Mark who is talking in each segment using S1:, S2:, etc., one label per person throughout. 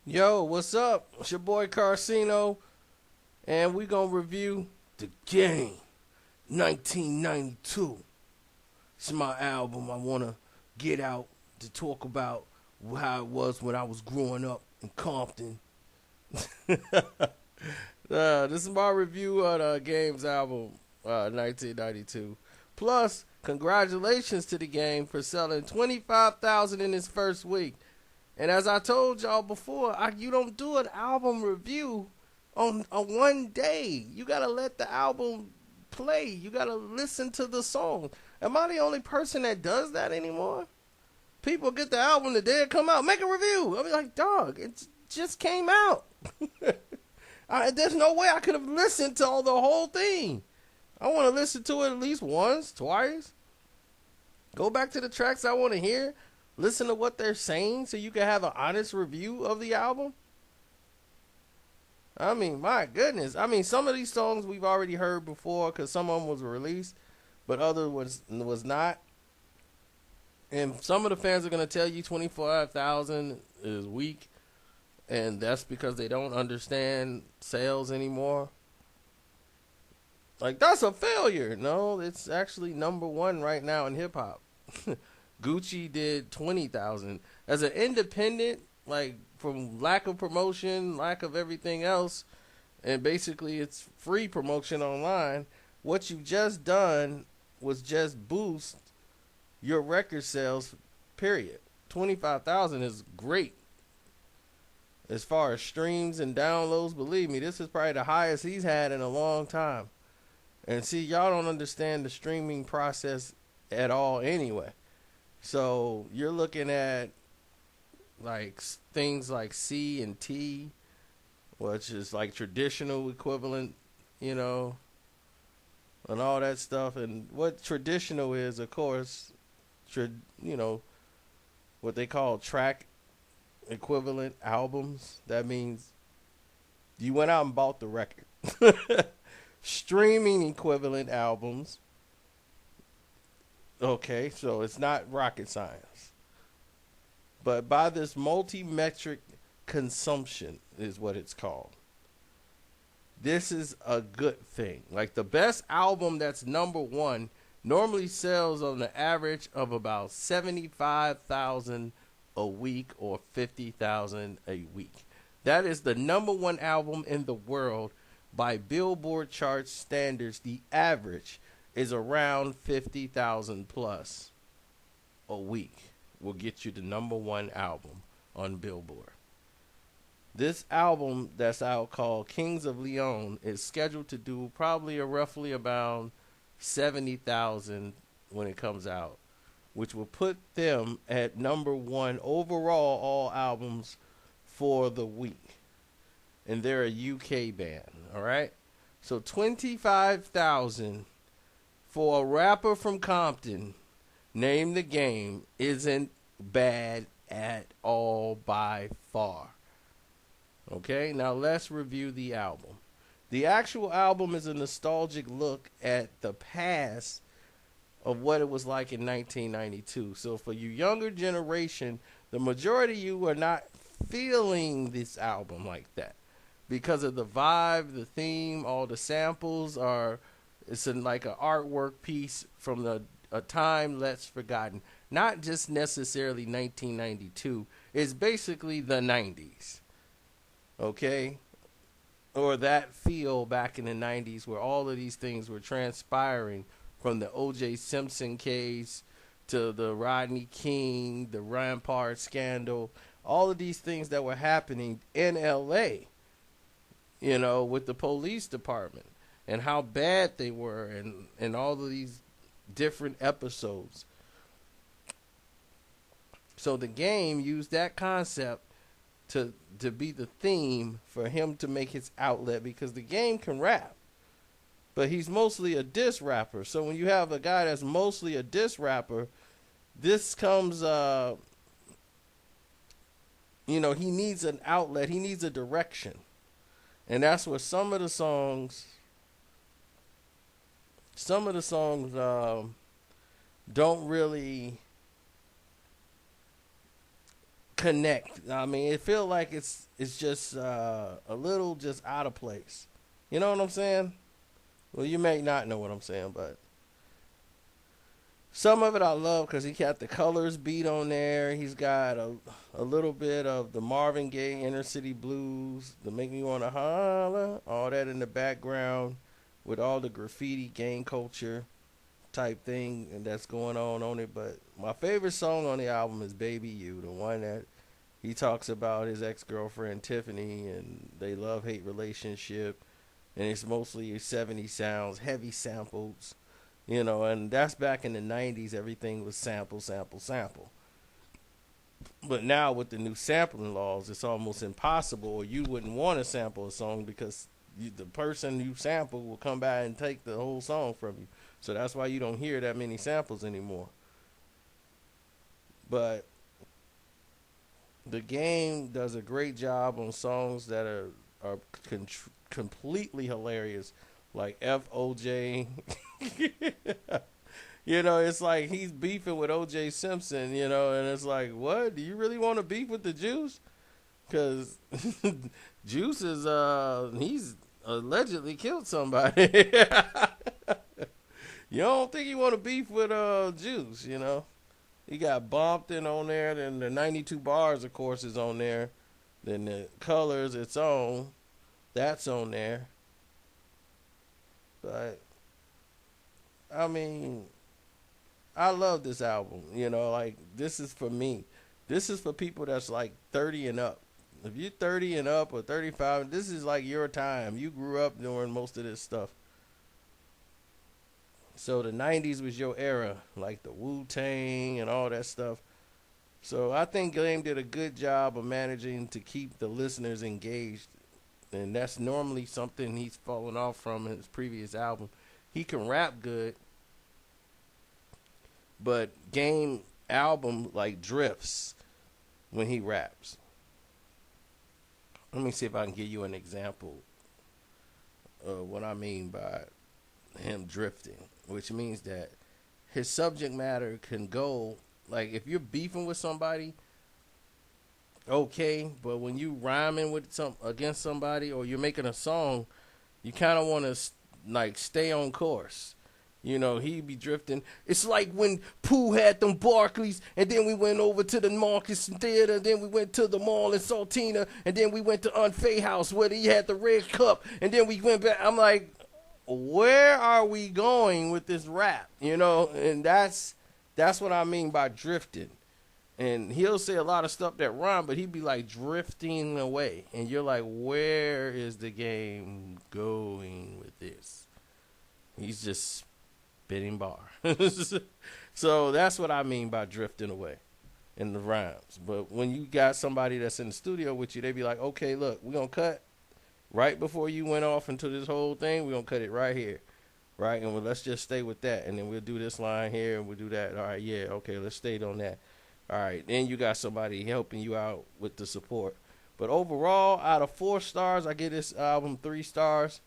S1: Yo, what's up? It's your boy Karceno, and we gonna review The Game 1992. It's my album I wanna get out to talk about how it was when I was growing up in Compton. This is my review of the Game's album, 1992. Plus, congratulations to the Game for selling 25,000 in its first week. And as I told y'all before, you don't do an album review on one day. You gotta let the album play. You gotta listen to the song. Am I the only person that does that anymore? People get the album the day it come out, make a review. I'll be like, dog, it just came out. There's no way I could have listened to the whole thing. I want to listen to it at least once, twice. Go back to the tracks I want to hear. Listen to what they're saying so you can have an honest review of the album. I mean, my goodness. I mean, some of these songs we've already heard before because some of them was released, but other was not. And some of the fans are going to tell you 25,000 is weak, and that's because they don't understand sales anymore. Like, that's a failure. No, it's actually number one right now in hip hop. Gucci did 20,000 as an independent, like from lack of promotion, lack of everything else, and basically it's free promotion online. What you've just done was just boost your record sales. Period. 25,000 is great as far as streams and downloads. Believe me, this is probably the highest he's had in a long time. And see, y'all don't understand the streaming process at all anyway. So you're looking at like things like C and T, which is like traditional equivalent, you know, and all that stuff. And what traditional is, of course, you know, what they call track equivalent albums. That means you went out and bought the record. Streaming equivalent albums. Okay, so it's not rocket science. But by this multi-metric consumption is what it's called. This is a good thing. Like the best album that's number one normally sells on the average of about 75,000 a week or 50,000 a week. That is the number one album in the world by Billboard chart standards. The average is around 50,000 plus a week will get you the number one album on Billboard. This album that's out called Kings of Leon is scheduled to do probably roughly about 70,000 when it comes out, which will put them at number one overall all albums for the week. And they're a UK band, all right? So 25,000 for a rapper from Compton, name the Game, isn't bad at all by far. Okay, now let's review the album. The actual album is a nostalgic look at the past of what it was like in 1992. So for you younger generation, the majority of you are not feeling this album like that because of the vibe, the theme, all the samples are. It's like an artwork piece from a time that's forgotten. Not just necessarily 1992. It's basically the 90s. Okay? Or that feel back in the 90s where all of these things were transpiring, from the O.J. Simpson case to the Rodney King, the Rampart scandal, all of these things that were happening in L.A., you know, with the police department. And how bad they were, and all of these different episodes. So the Game used that concept to be the theme for him to make his outlet, because the Game can rap, but he's mostly a diss rapper. So when you have a guy that's mostly a diss rapper, this comes, you know, he needs an outlet, he needs a direction, and that's where some of the songs don't really connect. I mean, it feel like it's just a little just out of place. You know what I'm saying? Well, you may not know what I'm saying, but some of it I love because he got the colors beat on there. He's got a little bit of the Marvin Gaye inner city blues, the make me wanna holler, all that in the background with all the graffiti gang culture type thing and that's going on it. But my favorite song on the album is Baby You, the one that he talks about his ex girlfriend Tiffany and they love hate relationship, and it's mostly 70 sounds, heavy samples, and that's back in the 90s. Everything was sample, sample, sample. But now with the new sampling laws, it's almost impossible, or you wouldn't want to sample a song because the person you sample will come by and take the whole song from you. So that's why you don't hear that many samples anymore. But the game does a great job on songs that are completely hilarious, like FOJ. It's like he's beefing with OJ Simpson, and it's like, what? Do you really want to beef with the Juice? Because Juice is, he's allegedly killed somebody. You don't think you want to beef with Juice? He got bumped in on there. Then the 92 bars, of course, is on there. Then the colors, it's on. That's on there. But, I mean, I love this album. Like, this is for me. This is for people that's like 30 and up. If you're 30 and up or 35, this is like your time. You grew up doing most of this stuff. So the 90s was your era, like the Wu-Tang and all that stuff. So I think Game did a good job of managing to keep the listeners engaged. And that's normally something he's fallen off from in his previous album. He can rap good, but Game album like drifts when he raps. Let me see if I can give you an example of what I mean by him drifting, which means that his subject matter can go, like, if you're beefing with somebody, okay, but when you rhyming with against somebody or you're making a song, you kind of want to like stay on course. He be drifting. It's like when Pooh had them Barclays, and then we went over to the Marcus Theater, and then we went to the mall in Saltina, and then we went to Unfay House where he had the red cup, and then we went back. I'm like, where are we going with this rap? And that's what I mean by drifting. And he'll say a lot of stuff that rhyme, but he'd be like drifting away. And you're like, where is the game going with this? He's just spitting bar. So that's what I mean by drifting away in the rhymes. But when you got somebody that's in the studio with you, they be like, okay, look, we're going to cut right before you went off into this whole thing. We're going to cut it right here. Right? And let's just stay with that. And then we'll do this line here and we'll do that. All right, yeah, okay, let's stay on that. All right, then you got somebody helping you out with the support. But overall, out of 4 stars, I give this album 3 stars.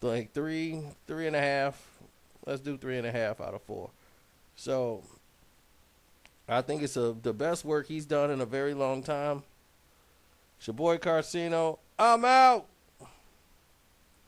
S1: Like 3.5. Let's do 3.5 out of 4. So I think it's the best work he's done in a very long time. It's your boy Karceno. I'm out.